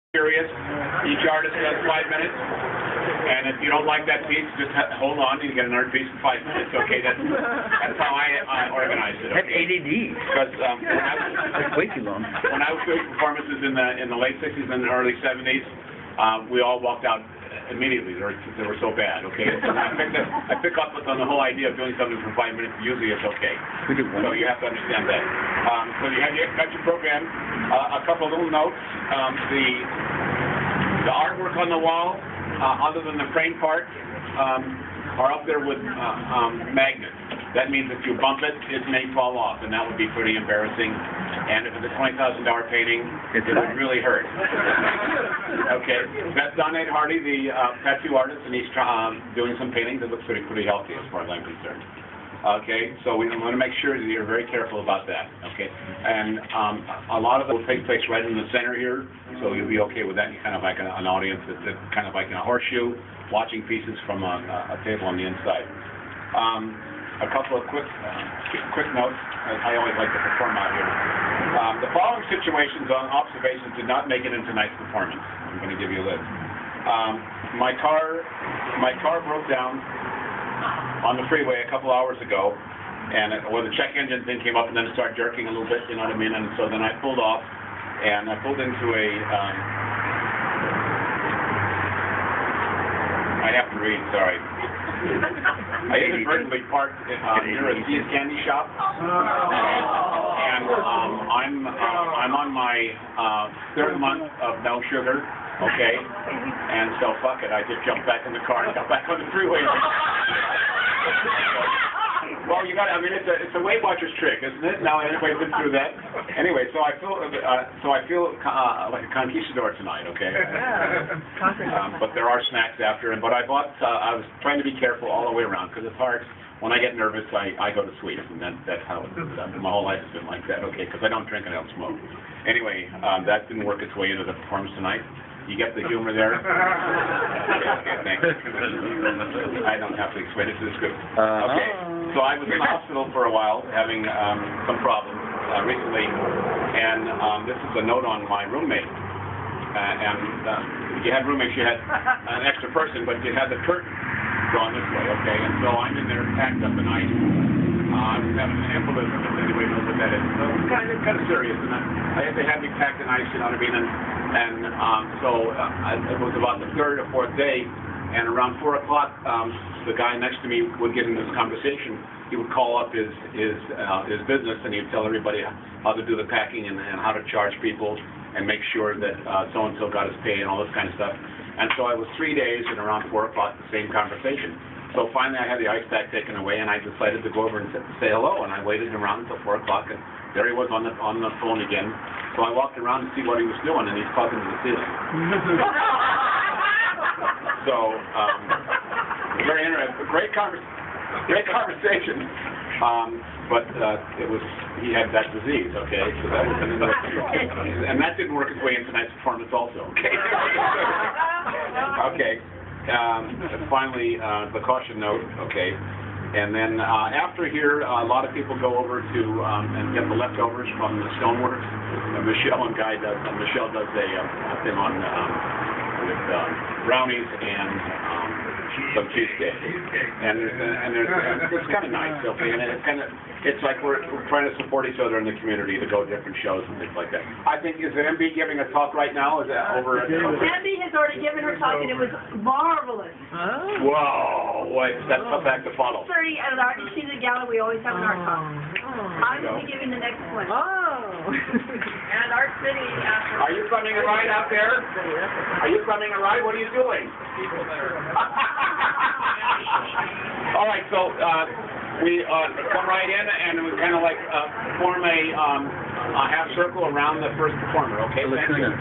Curious. Each artist has 5 minutes, and if you don't like that piece, just hold on and you get another piece in 5 minutes. Okay, that's how I organize it. That's Okay? ADD. Because That's way too long. when I was doing performances in the late 60s and the early 70s, we all walked out immediately. They were so bad. Okay, so I pick up on the whole idea of doing something for 5 minutes. Usually it's okay. So you have to understand that. So you got your program. A couple of little notes. The artwork on the wall, other than the frame part, are up there with magnets. That means if you bump it, it may fall off, and that would be pretty embarrassing. And if it's a $20,000 painting, it would really hurt. Okay, that's Don Ed Hardy, the tattoo artist, and he's doing some paintings. It looks pretty healthy as far as I'm concerned. Okay, so we want to make sure that you're very careful about that. Okay, and a lot of it will take place right in the center here, so you'll be okay with that. You're kind of like an audience that's kind of like in a horseshoe, watching pieces from a table on the inside. A couple of quick notes. I always like to perform out here. The following situations on observations did not make it into tonight's performance. I'm going to give you a list. My car broke down on the freeway a couple hours ago, and the check engine thing came up, and then it started jerking a little bit, you know what I mean? And so then I pulled off, and I pulled into a, I have to read, sorry. I inadvertently parked near a See's candy shop, and I'm on my 3rd month of no sugar. Okay, and so fuck it, I just jumped back in the car and got back on the freeway. Well, you got, I mean, it's a Weight Watchers trick, isn't it? Now everybody's been through that. Anyway, so I feel like a conquistador tonight, okay? But there are snacks after, but I was trying to be careful all the way around, because it's hard. When I get nervous, I go to sleep, and that's how my whole life has been like that, okay? Because I don't drink and I don't smoke. Anyway, that didn't work its way into the performance tonight. You get the humor there? Okay, thanks. I don't have to explain it to the script. Okay, so I was in the hospital for a while, having some problems recently, and this is a note on my roommate. And you had roommates, you had an extra person, but you had the curtain drawn this way, okay? And so I'm in there packed up, and I was having an embolism, if anybody knows what that is. So it was kind of serious, and they had me packed in ice, you know what I mean? So it was about the 3rd or 4th day, and around 4 o'clock, the guy next to me would get into this conversation. He would call up his business, and he'd tell everybody how to do the packing and how to charge people and make sure that so-and-so got his pay and all this kind of stuff. And so I was 3 days, and around 4 o'clock, the same conversation. So finally I had the ice pack taken away, and I decided to go over and say hello, and I waited around until 4 o'clock, and there he was on the phone again. So I walked around to see what he was doing, and he's talking to the ceiling. So, very interesting. Great conversation. But he had that disease, okay? So that was an interesting, and that didn't work its way into tonight's performance also, okay? Okay. Finally, the caution note, okay? And then after here, a lot of people go over to and get the leftovers from the stoneworks. Michelle does a thing on with brownies and some cheesecake, and it's kind of nice, okay? And it's like we're trying to support each other in the community to go to different shows and things like that. I think, is MB giving a talk right now? Is that over? MB has already given her talk, and it was marvelous. Whoa! That's a back to follow. Sorry, at our gallery, we always have an art talk. I will be giving the next one. And Art City after. Are you running a ride out there? Are you running a ride? What are you doing? People there. All right, so we come right in, and we kind of like form a half circle around the first performer, okay? Lacuna.